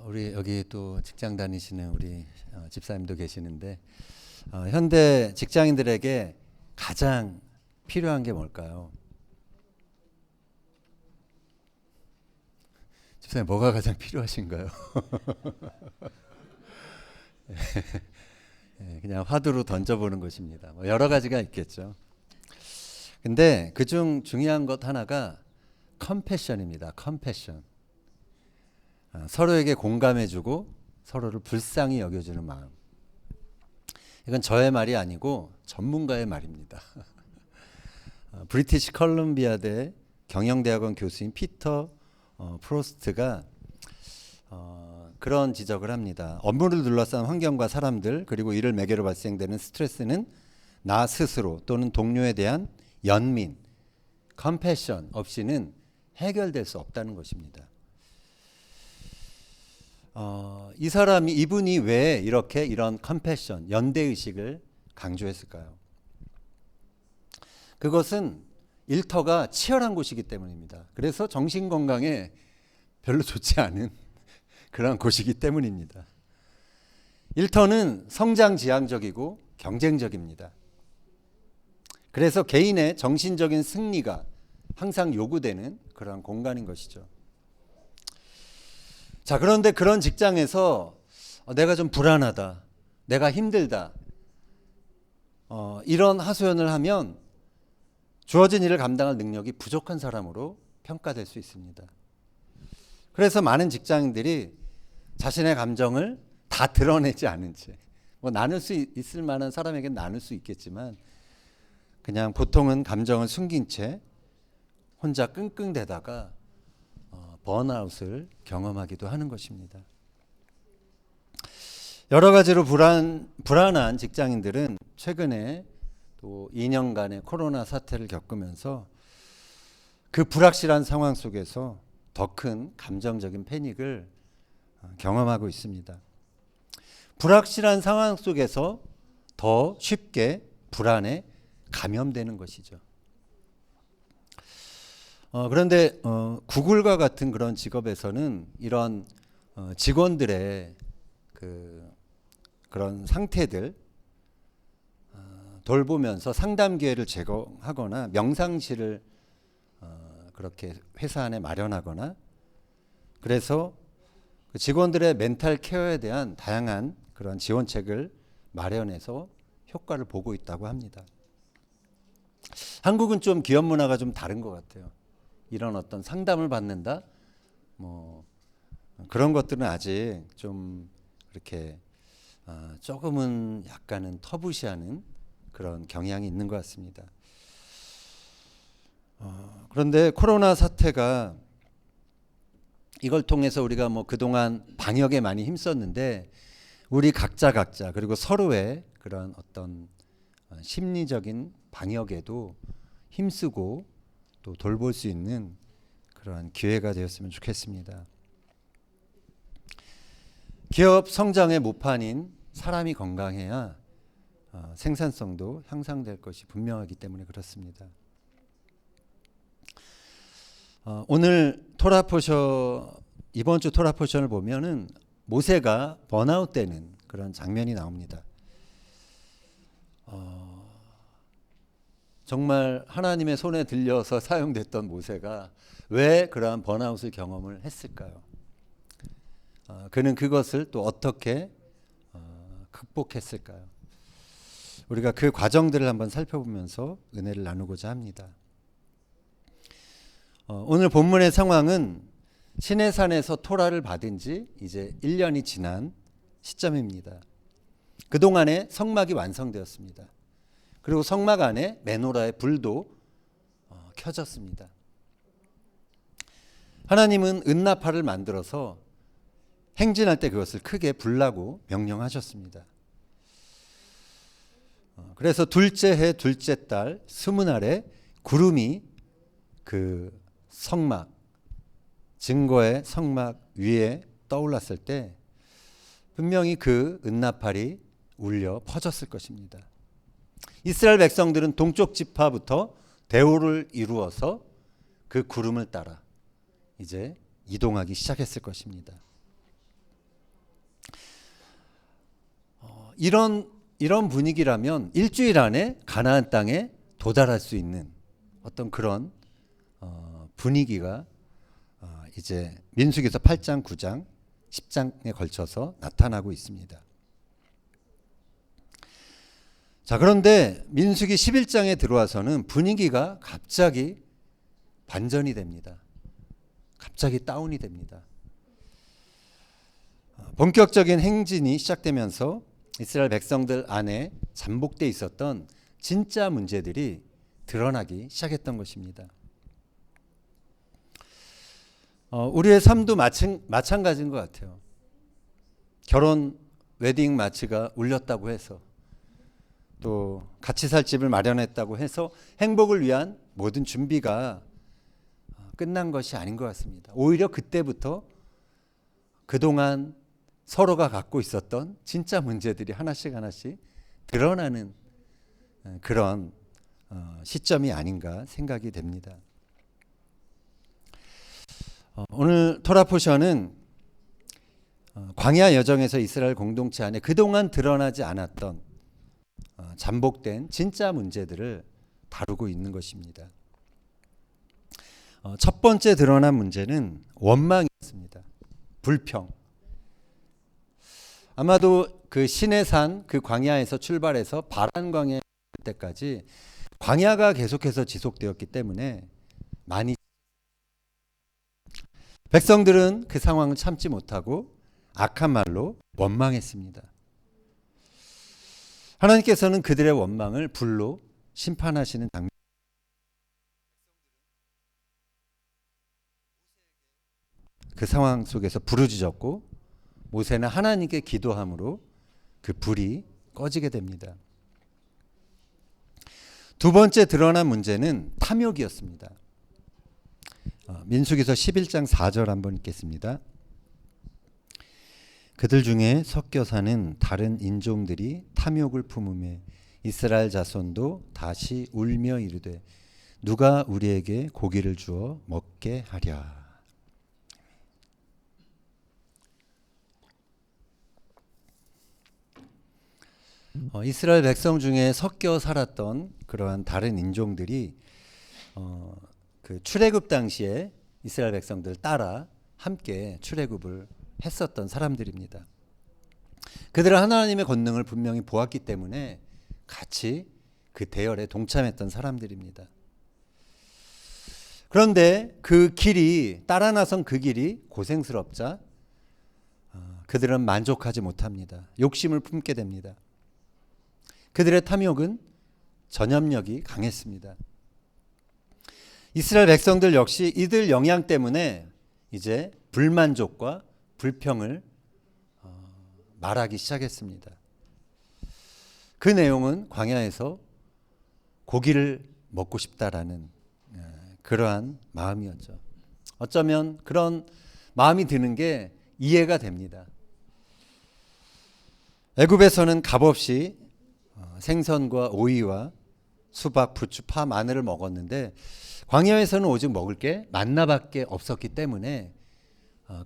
우리 여기 또 직장 다니시는 우리 집사님도 계시는데 현대 직장인들에게 가장 필요한 게 뭘까요? 집사님 뭐가 가장 필요하신가요? 그냥 화두로 던져보는 것입니다. 뭐 여러 가지가 있겠죠. 근데 그중 중요한 것 하나가 컴패션입니다. 컴패션. 서로에게 공감해주고 서로를 불쌍히 여겨주는 마음. 이건 저의 말이 아니고 전문가의 말입니다. 브리티시 컬럼비아대 경영대학원 교수인 피터 프로스트가 그런 지적을 합니다. 업무를 둘러싼 환경과 사람들 그리고 이를 매개로 발생되는 스트레스는 나 스스로 또는 동료에 대한 연민, 컴패션 없이는 해결될 수 없다는 것입니다. 이분이 왜 이렇게 이런 컴패션, 연대의식을 강조했을까요? 그것은 일터가 치열한 곳이기 때문입니다. 그래서 정신건강에 별로 좋지 않은 그런 곳이기 때문입니다. 일터는 성장지향적이고 경쟁적입니다. 그래서 개인의 정신적인 승리가 항상 요구되는 그런 공간인 것이죠. 자, 그런데 그런 직장에서 내가 좀 불안하다, 내가 힘들다, 이런 하소연을 하면 주어진 일을 감당할 능력이 부족한 사람으로 평가될 수 있습니다. 그래서 많은 직장인들이 자신의 감정을 다 드러내지 않은 채, 뭐 나눌 수 있을 만한 사람에게는 나눌 수 있겠지만 그냥 보통은 감정을 숨긴 채 혼자 끙끙대다가 번아웃을 경험하기도 하는 것입니다. 여러 가지로 불안한 직장인들은 최근에 또 2년간의 코로나 사태를 겪으면서 그 불확실한 상황 속에서 더 큰 감정적인 패닉을 경험하고 있습니다. 불확실한 상황 속에서 더 쉽게 불안에 감염되는 것이죠. 그런데 구글과 같은 그런 직업에서는 이런 직원들의 그런 상태들 돌보면서 상담 기회를 제공하거나 명상실을 그렇게 회사 안에 마련하거나 그래서 그 직원들의 멘탈 케어에 대한 다양한 그런 지원책을 마련해서 효과를 보고 있다고 합니다. 한국은 좀 기업 문화가 좀 다른 것 같아요. 이런 어떤 상담을 받는다, 뭐 그런 것들은 아직 좀 이렇게 조금은 약간은 터부시하는 그런 경향이 있는 것 같습니다. 그런데 코로나 사태가 이걸 통해서 우리가 뭐 그동안 방역에 많이 힘썼는데 우리 각자 그리고 서로의 그런 어떤 심리적인 방역에도 힘쓰고 또 돌볼 수 있는 그러한 기회가 되었으면 좋겠습니다. 기업 성장의 모판인 사람이 건강해야 생산성도 향상될 것이 분명하기 때문에 그렇습니다. 오늘 이번 주 토라 포션을 보면은 모세가 번아웃 되는 그런 장면이 나옵니다. 정말 하나님의 손에 들려서 사용됐던 모세가 왜 그러한 번아웃을 경험을 했을까요? 그는 그것을 또 어떻게 극복했을까요? 우리가 그 과정들을 한번 살펴보면서 은혜를 나누고자 합니다. 오늘 본문의 상황은 시내산에서 토라를 받은 지 이제 1년이 지난 시점입니다. 그동안에 성막이 완성되었습니다. 그리고 성막 안에 메노라의 불도 켜졌습니다. 하나님은 은나팔을 만들어서 행진할 때 그것을 크게 불라고 명령하셨습니다. 그래서 둘째 해 둘째 달 스무날에 구름이 그 성막, 증거의 성막 위에 떠올랐을 때 분명히 그 은나팔이 울려 퍼졌을 것입니다. 이스라엘 백성들은 동쪽 지파부터 대오를 이루어서 그 구름을 따라 이제 이동하기 시작했을 것입니다. 이런 분위기라면 일주일 안에 가나안 땅에 도달할 수 있는 어떤 그런 분위기가 이제 민수기서 8장, 9장, 10장에 걸쳐서 나타나고 있습니다. 자, 그런데 민수기 11장에 들어와서는 분위기가 갑자기 반전이 됩니다. 갑자기 다운이 됩니다. 본격적인 행진이 시작되면서 이스라엘 백성들 안에 잠복돼 있었던 진짜 문제들이 드러나기 시작했던 것입니다. 우리의 삶도 마찬가지인 것 같아요. 결혼 웨딩 마치가 울렸다고 해서 또 같이 살 집을 마련했다고 해서 행복을 위한 모든 준비가 끝난 것이 아닌 것 같습니다. 오히려 그때부터 그동안 서로가 갖고 있었던 진짜 문제들이 하나씩 드러나는 그런 시점이 아닌가 생각이 됩니다. 오늘 토라 포션은 광야 여정에서 이스라엘 공동체 안에 그동안 드러나지 않았던 잠복된 진짜 문제들을 다루고 있는 것입니다. 첫 번째 드러난 문제는 원망이었습니다. 불평. 아마도 그 시내산 그 광야에서 출발해서 바란 광야 때까지 광야가 계속해서 지속되었기 때문에 많이 백성들은 그 상황을 참지 못하고 악한 말로 원망했습니다. 하나님께서는 그들의 원망을 불로 심판하시는 장면. 그 상황 속에서 부르짖었고 모세는 하나님께 기도함으로 그 불이 꺼지게 됩니다. 두 번째 드러난 문제는 탐욕이었습니다. 민수기서 11장 4절 한번 읽겠습니다. 그들 중에 섞여 사는 다른 인종들이 탐욕을 품으며 이스라엘 자손도 다시 울며 이르되 누가 우리에게 고기를 주어 먹게 하랴. 이스라엘 백성 중에 섞여 살았던 그러한 다른 인종들이 그 출애굽 당시에 이스라엘 백성들 따라 함께 출애굽을 했었던 사람들입니다. 그들은 하나님의 권능을 분명히 보았기 때문에 같이 그 대열에 동참했던 사람들입니다. 그런데 그 길이 따라 나선 그 길이 고생스럽자 그들은 만족하지 못합니다. 욕심을 품게 됩니다. 그들의 탐욕은 전염력이 강했습니다. 이스라엘 백성들 역시 이들 영향 때문에 이제 불만족과 불평을 말하기 시작했습니다. 그 내용은 광야에서 고기를 먹고 싶다라는 그러한 마음이었죠. 어쩌면 그런 마음이 드는 게 이해가 됩니다. 애굽에서는 값없이 생선과 오이와 수박, 부추, 파, 마늘을 먹었는데 광야에서는 오직 먹을 게 만나밖에 없었기 때문에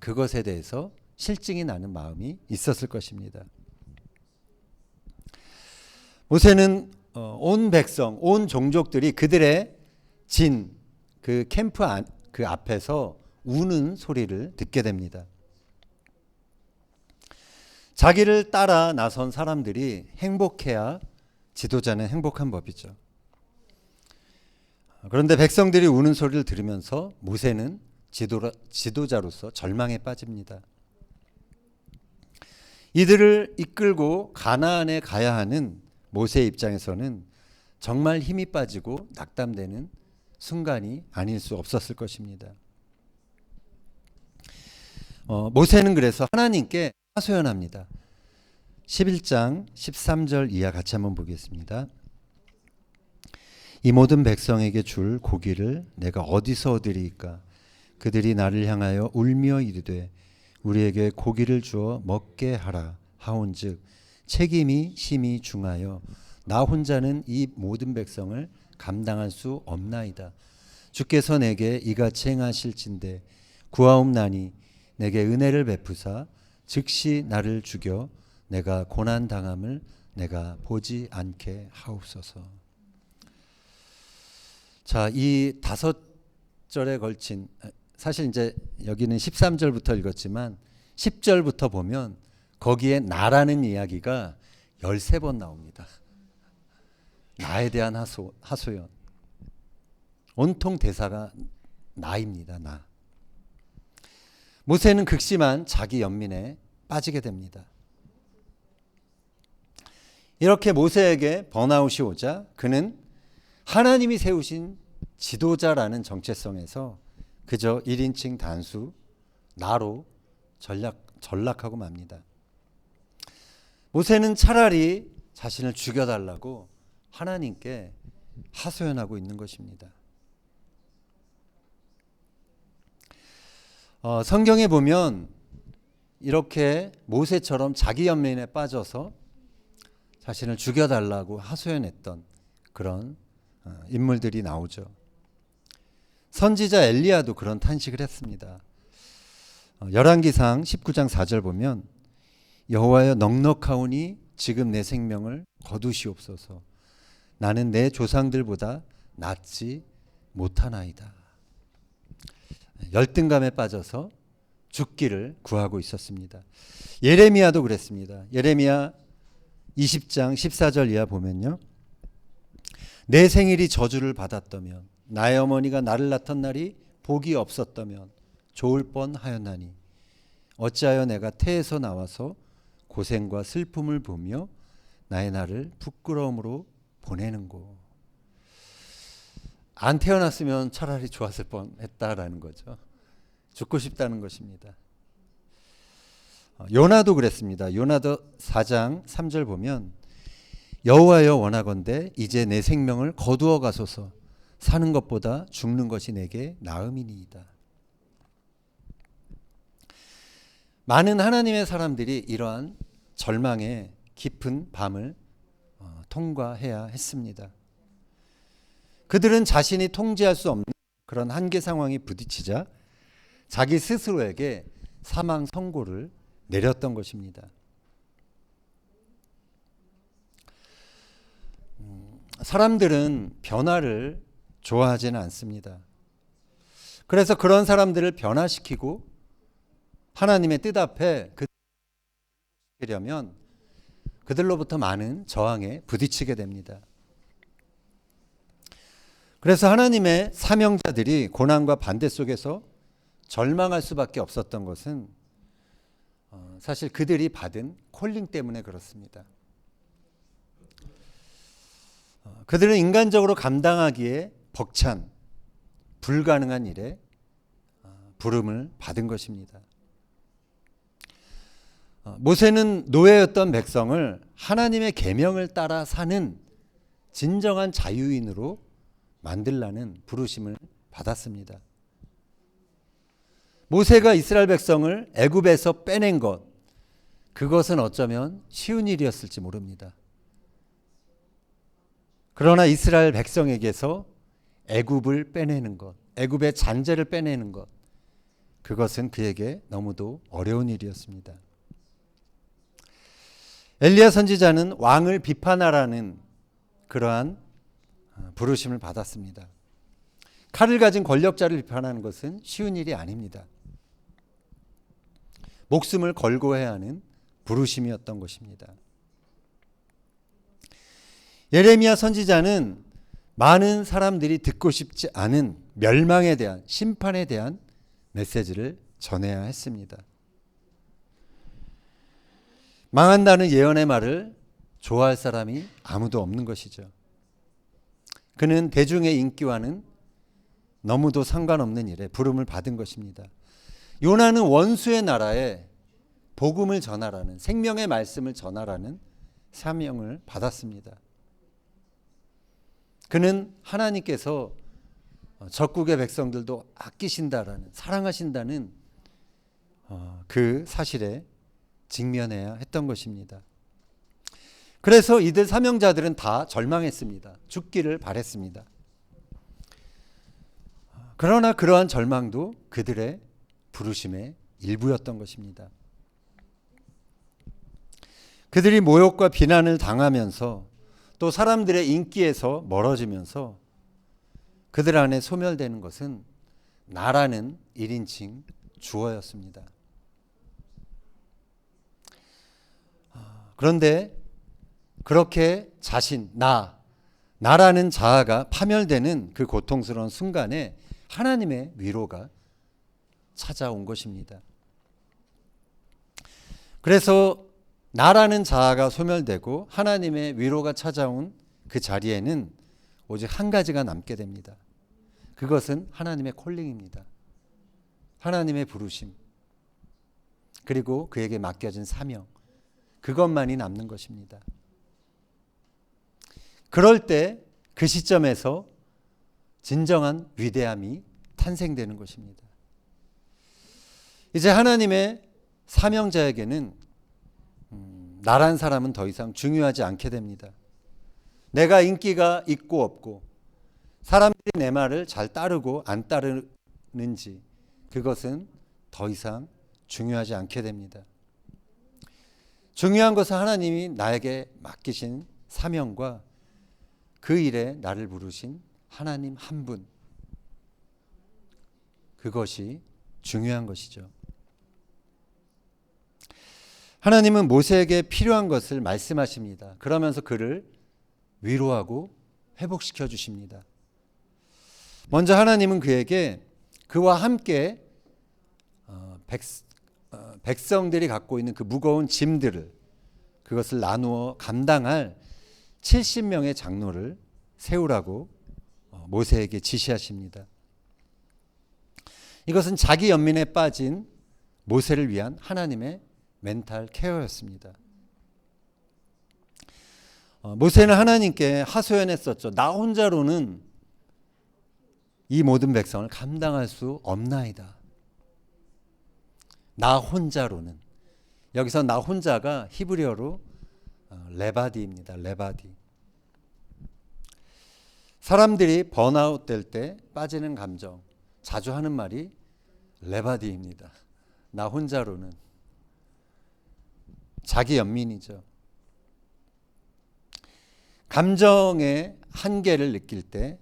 그것에 대해서 실증이 나는 마음이 있었을 것입니다. 모세는 온 백성, 온 종족들이 그들의 그 캠프 그 앞에서 우는 소리를 듣게 됩니다. 자기를 따라 나선 사람들이 행복해야 지도자는 행복한 법이죠. 그런데 백성들이 우는 소리를 들으면서 모세는 지도자로서 절망에 빠집니다. 이들을 이끌고 가나안에 가야 하는 모세의 입장에서는 정말 힘이 빠지고 낙담되는 순간이 아닐 수 없었을 것입니다. 모세는 그래서 하나님께 하소연합니다. 11장 13절 이하 같이 한번 보겠습니다. 이 모든 백성에게 줄 고기를 내가 어디서 얻으리이까? 그들이 나를 향하여 울며 이르되 우리에게 고기를 주어 먹게 하라 하온즉 책임이 심히 중하여 나 혼자는 이 모든 백성을 감당할 수 없나이다. 주께서 내게 이같이 행하실진대 구하옵나니 내게 은혜를 베푸사 즉시 나를 죽여 내가 고난 당함을 내가 보지 않게 하옵소서. 자, 이 5절에 걸친, 사실 이제 여기는 13절부터 읽었지만 10절부터 보면 거기에 나라는 이야기가 13번 나옵니다. 나에 대한 하소연. 온통 대사가 나입니다. 나. 모세는 극심한 자기 연민에 빠지게 됩니다. 이렇게 모세에게 번아웃이 오자 그는 하나님이 세우신 지도자라는 정체성에서 그저 1인칭 단수 나로 전락하고 맙니다. 모세는 차라리 자신을 죽여달라고 하나님께 하소연하고 있는 것입니다. 성경에 보면 이렇게 모세처럼 자기 연민에 빠져서 자신을 죽여달라고 하소연했던 그런 인물들이 나오죠. 선지자 엘리야도 그런 탄식을 했습니다. 열왕기상 19장 4절 보면 여호와여 넉넉하오니 지금 내 생명을 거두시옵소서. 나는 내 조상들보다 낫지 못하나이다. 열등감에 빠져서 죽기를 구하고 있었습니다. 예레미야도 그랬습니다. 예레미야 20장 14절 이하 보면요. 내 생일이 저주를 받았다면 나의 어머니가 나를 낳던 날이 복이 없었다면 좋을 뻔하였나니 어찌하여 내가 태에서 나와서 고생과 슬픔을 보며 나의 날을 부끄러움으로 보내는고. 안 태어났으면 차라리 좋았을 뻔했다라는 거죠. 죽고 싶다는 것입니다. 요나도 그랬습니다. 요나도 4장 3절 보면 여호와여 원하건대 이제 내 생명을 거두어 가소서. 사는 것보다 죽는 것이 내게 나음이니이다. 많은 하나님의 사람들이 이러한 절망의 깊은 밤을 통과해야 했습니다. 그들은 자신이 통제할 수 없는 그런 한계 상황에 부딪히자 자기 스스로에게 사망 선고를 내렸던 것입니다. 사람들은 변화를 좋아하지는 않습니다. 그래서 그런 사람들을 변화시키고 하나님의 뜻 앞에 그들려면 그들로부터 많은 저항에 부딪히게 됩니다. 그래서 하나님의 사명자들이 고난과 반대 속에서 절망할 수밖에 없었던 것은 사실 그들이 받은 콜링 때문에 그렇습니다. 그들은 인간적으로 감당하기에 벅찬 불가능한 일에 부름을 받은 것입니다. 모세는 노예였던 백성을 하나님의 계명을 따라 사는 진정한 자유인으로 만들라는 부르심을 받았습니다. 모세가 이스라엘 백성을 애굽에서 빼낸 것, 그것은 어쩌면 쉬운 일이었을지 모릅니다. 그러나 이스라엘 백성에게서 애굽을 빼내는 것, 애굽의 잔재를 빼내는 것, 그것은 그에게 너무도 어려운 일이었습니다. 엘리야 선지자는 왕을 비판하라는 그러한 부르심을 받았습니다. 칼을 가진 권력자를 비판하는 것은 쉬운 일이 아닙니다. 목숨을 걸고 해야 하는 부르심이었던 것입니다. 예레미야 선지자는 많은 사람들이 듣고 싶지 않은 멸망에 대한, 심판에 대한 메시지를 전해야 했습니다. 망한다는 예언의 말을 좋아할 사람이 아무도 없는 것이죠. 그는 대중의 인기와는 너무도 상관없는 일에 부름을 받은 것입니다. 요나는 원수의 나라에 복음을 전하라는, 생명의 말씀을 전하라는 사명을 받았습니다. 그는 하나님께서 적국의 백성들도 아끼신다라는, 사랑하신다는 그 사실에 직면해야 했던 것입니다. 그래서 이들 사명자들은 다 절망했습니다. 죽기를 바랬습니다. 그러나 그러한 절망도 그들의 부르심의 일부였던 것입니다. 그들이 모욕과 비난을 당하면서 또 사람들의 인기에서 멀어지면서 그들 안에 소멸되는 것은 나라는 1인칭 주어였습니다. 그런데 그렇게 나라는 자아가 파멸되는 그 고통스러운 순간에 하나님의 위로가 찾아온 것입니다. 그래서 나라는 자아가 소멸되고 하나님의 위로가 찾아온 그 자리에는 오직 한 가지가 남게 됩니다. 그것은 하나님의 콜링입니다. 하나님의 부르심, 그리고 그에게 맡겨진 사명, 그것만이 남는 것입니다. 그럴 때 그 시점에서 진정한 위대함이 탄생되는 것입니다. 이제 하나님의 사명자에게는 나란 사람은 더 이상 중요하지 않게 됩니다. 내가 인기가 있고 없고 사람들이 내 말을 잘 따르고 안 따르는지 그것은 더 이상 중요하지 않게 됩니다. 중요한 것은 하나님이 나에게 맡기신 사명과 그 일에 나를 부르신 하나님 한 분, 그것이 중요한 것이죠. 하나님은 모세에게 필요한 것을 말씀하십니다. 그러면서 그를 위로하고 회복시켜 주십니다. 먼저 하나님은 그에게 그와 함께 백성들이 갖고 있는 그 무거운 짐들을 그것을 나누어 감당할 70명의 장로를 세우라고 모세에게 지시하십니다. 이것은 자기 연민에 빠진 모세를 위한 하나님의 멘탈 케어였습니다. 모세는 하나님께 하소연했었죠. 나 혼자로는 이 모든 백성을 감당할 수 없나이다. 나 혼자로는. 여기서 나 혼자가 히브리어로 레바디입니다. 레바디. 사람들이 번아웃 될 때 빠지는 감정, 자주 하는 말이 레바디입니다. 나 혼자로는. 자기 연민이죠. 감정의 한계를 느낄 때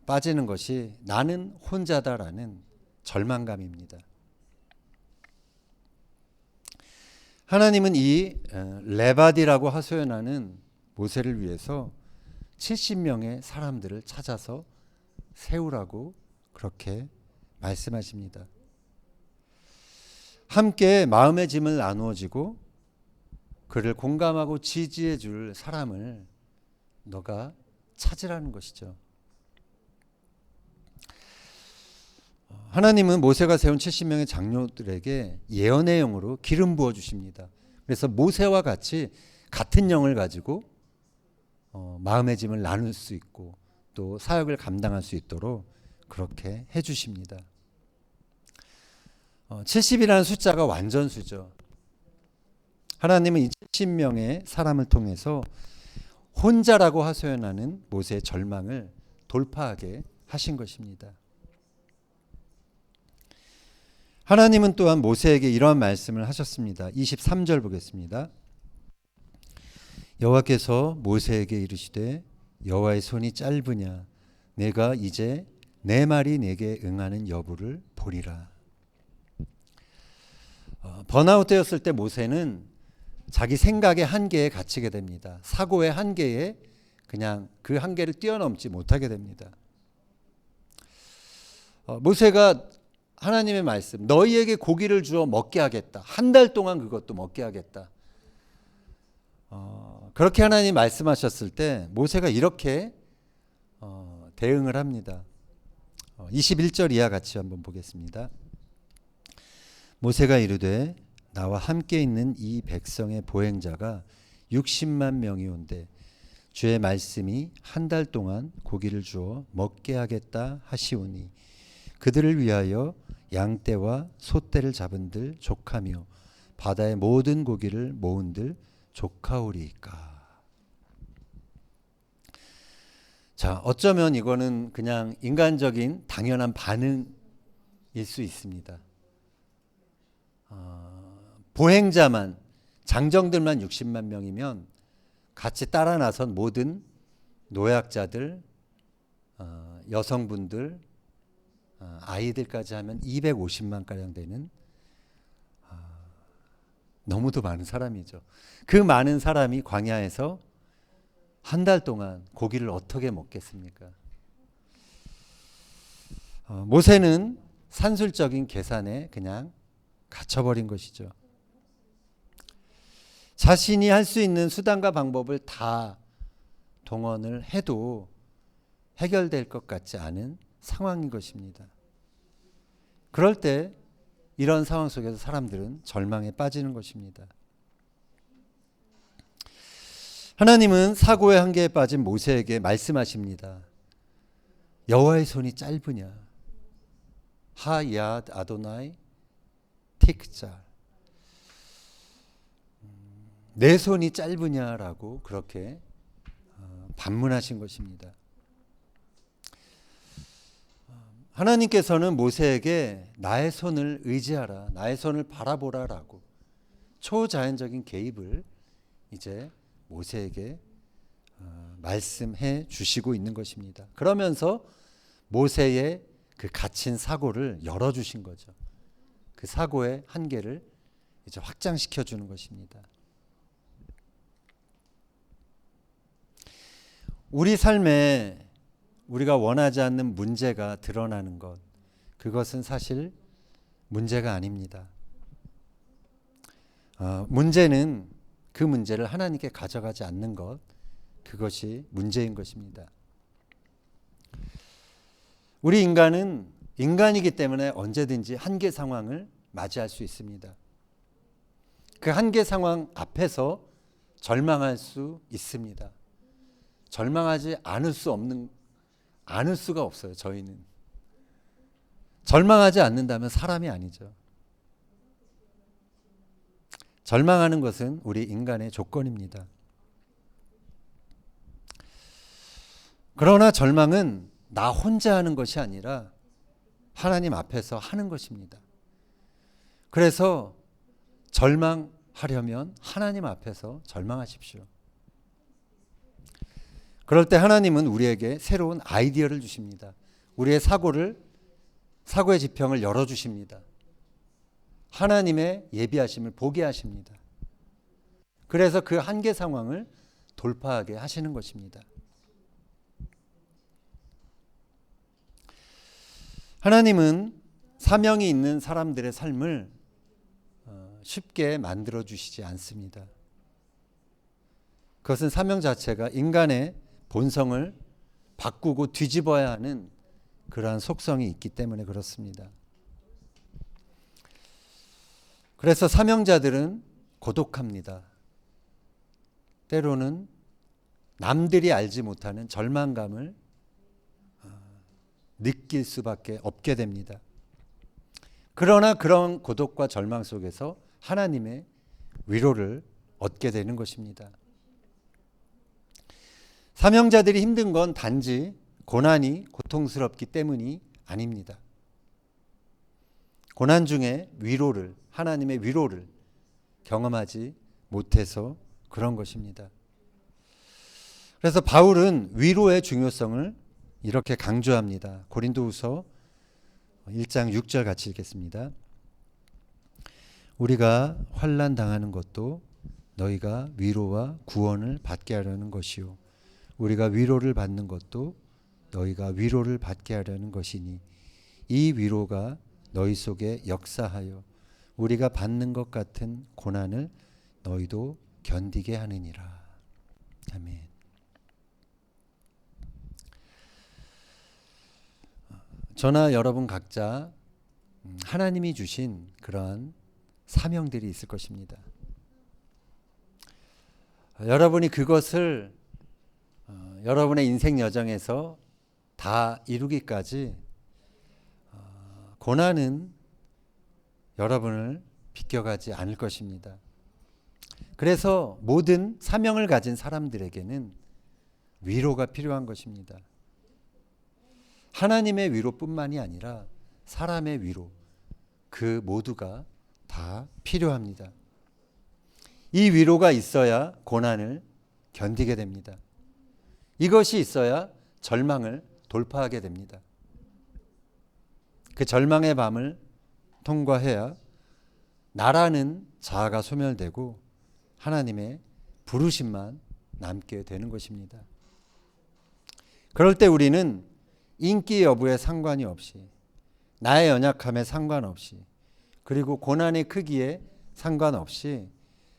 빠지는 것이 나는 혼자다라는 절망감입니다. 하나님은 이 레바디라고 하소연하는 모세를 위해서 70명의 사람들을 찾아서 세우라고 그렇게 말씀하십니다. 함께 마음의 짐을 나누어지고 그를 공감하고 지지해 줄 사람을 너가 찾으라는 것이죠. 하나님은 모세가 세운 70명의 장로들에게 예언의 영으로 기름 부어 주십니다. 그래서 모세와 같이 같은 영을 가지고 마음의 짐을 나눌 수 있고 또 사역을 감당할 수 있도록 그렇게 해 주십니다. 70이라는 숫자가 완전수죠. 하나님은 이 70명의 사람을 통해서 혼자라고 하소연하는 모세의 절망을 돌파하게 하신 것입니다. 하나님은 또한 모세에게 이러한 말씀을 하셨습니다. 23절 보겠습니다. 여호와께서 모세에게 이르시되 여호와의 손이 짧으냐 내가 이제 내 말이 내게 응하는 여부를 보리라. 번아웃 되었을 때 모세는 자기 생각의 한계에 갇히게 됩니다. 사고의 한계에 그냥 그 한계를 뛰어넘지 못하게 됩니다. 모세가 하나님의 말씀, 너희에게 고기를 주어 먹게 하겠다. 한 달 동안 그것도 먹게 하겠다. 그렇게 하나님이 말씀하셨을 때 모세가 이렇게 대응을 합니다. 21절 이하 같이 한번 보겠습니다. 모세가 이르되 나와 함께 있는 이 백성의 보행자가 60만 명이온데 주의 말씀이 한 달 동안 고기를 주어 먹게 하겠다 하시오니 그들을 위하여 양떼와 소떼를 잡은들 족하며 바다의 모든 고기를 모은들 족하오리이까. 자, 어쩌면 이거는 그냥 인간적인 당연한 반응일 수 있습니다. 보행자만 장정들만 60만 명이면 같이 따라 나선 모든 노약자들, 여성분들, 아이들까지 하면 250만 가량 되는 너무도 많은 사람이죠. 그 많은 사람이 광야에서 한 달 동안 고기를 어떻게 먹겠습니까? 모세는 산술적인 계산에 그냥 갇혀버린 것이죠. 자신이 할 수 있는 수단과 방법을 다 동원을 해도 해결될 것 같지 않은 상황인 것입니다. 그럴 때 이런 상황 속에서 사람들은 절망에 빠지는 것입니다. 하나님은 사고의 한계에 빠진 모세에게 말씀하십니다. 여호와의 손이 짧으냐? 하얏 아도나이 틱잘. 내 손이 짧으냐라고 그렇게 반문하신 것입니다. 하나님께서는 모세에게 나의 손을 의지하라, 나의 손을 바라보라라고 초자연적인 개입을 이제 모세에게 말씀해 주시고 있는 것입니다. 그러면서 모세의 그 갇힌 사고를 열어주신 거죠. 그 사고의 한계를 이제 확장시켜 주는 것입니다. 우리 삶에 우리가 원하지 않는 문제가 드러나는 것, 그것은 사실 문제가 아닙니다. 문제는 그 문제를 하나님께 가져가지 않는 것, 그것이 문제인 것입니다. 우리 인간은 인간이기 때문에 언제든지 한계 상황을 맞이할 수 있습니다. 그 한계 상황 앞에서 절망할 수 있습니다. 절망하지 않을 수가 없어요. 저희는 절망하지 않는다면 사람이 아니죠. 절망하는 것은 우리 인간의 조건입니다. 그러나 절망은 나 혼자 하는 것이 아니라 하나님 앞에서 하는 것입니다. 그래서 절망하려면 하나님 앞에서 절망하십시오. 그럴 때 하나님은 우리에게 새로운 아이디어를 주십니다. 우리의 사고의 지평을 열어주십니다. 하나님의 예비하심을 보게 하십니다. 그래서 그 한계 상황을 돌파하게 하시는 것입니다. 하나님은 사명이 있는 사람들의 삶을 쉽게 만들어 주시지 않습니다. 그것은 사명 자체가 인간의 본성을 바꾸고 뒤집어야 하는 그러한 속성이 있기 때문에 그렇습니다. 그래서 사명자들은 고독합니다. 때로는 남들이 알지 못하는 절망감을 느낄 수밖에 없게 됩니다. 그러나 그런 고독과 절망 속에서 하나님의 위로를 얻게 되는 것입니다. 사명자들이 힘든 건 단지 고난이 고통스럽기 때문이 아닙니다. 고난 중에 하나님의 위로를 경험하지 못해서 그런 것입니다. 그래서 바울은 위로의 중요성을 이렇게 강조합니다. 고린도후서 1장 6절 같이 읽겠습니다. 우리가 환난 당하는 것도 너희가 위로와 구원을 받게 하려는 것이요 우리가 위로를 받는 것도 너희가 위로를 받게 하려는 것이니 이 위로가 너희 속에 역사하여 우리가 받는 것 같은 고난을 너희도 견디게 하느니라. 아멘. 저나 여러분 각자 하나님이 주신 그러한 사명들이 있을 것입니다. 여러분이 그것을 여러분의 인생 여정에서 다 이루기까지 고난은 여러분을 비껴가지 않을 것입니다. 그래서 모든 사명을 가진 사람들에게는 위로가 필요한 것입니다. 하나님의 위로뿐만이 아니라 사람의 위로, 그 모두가 다 필요합니다. 이 위로가 있어야 고난을 견디게 됩니다. 이것이 있어야 절망을 돌파하게 됩니다. 그 절망의 밤을 통과해야 나라는 자아가 소멸되고 하나님의 부르심만 남게 되는 것입니다. 그럴 때 우리는 인기 여부에 상관이 없이, 나의 연약함에 상관없이, 그리고 고난의 크기에 상관없이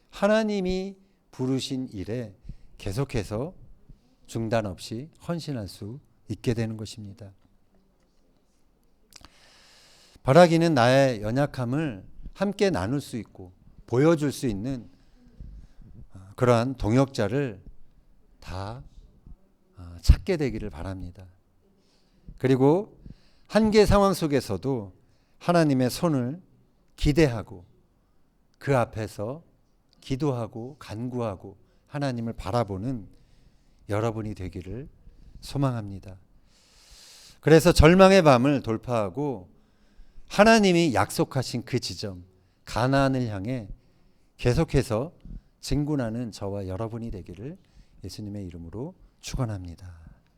하나님이 부르신 일에 계속해서 중단 없이 헌신할 수 있게 되는 것입니다. 바라기는 나의 연약함을 함께 나눌 수 있고 보여줄 수 있는 그러한 동역자를 다 찾게 되기를 바랍니다. 그리고 한계 상황 속에서도 하나님의 손을 기대하고 그 앞에서 기도하고 간구하고 하나님을 바라보는 여러분이 되기를 소망합니다. 그래서 절망의 밤을 돌파하고 하나님이 약속하신 그 지점, 가나안을 향해 계속해서 진군하는 저와 여러분이 되기를 예수님의 이름으로 축원합니다.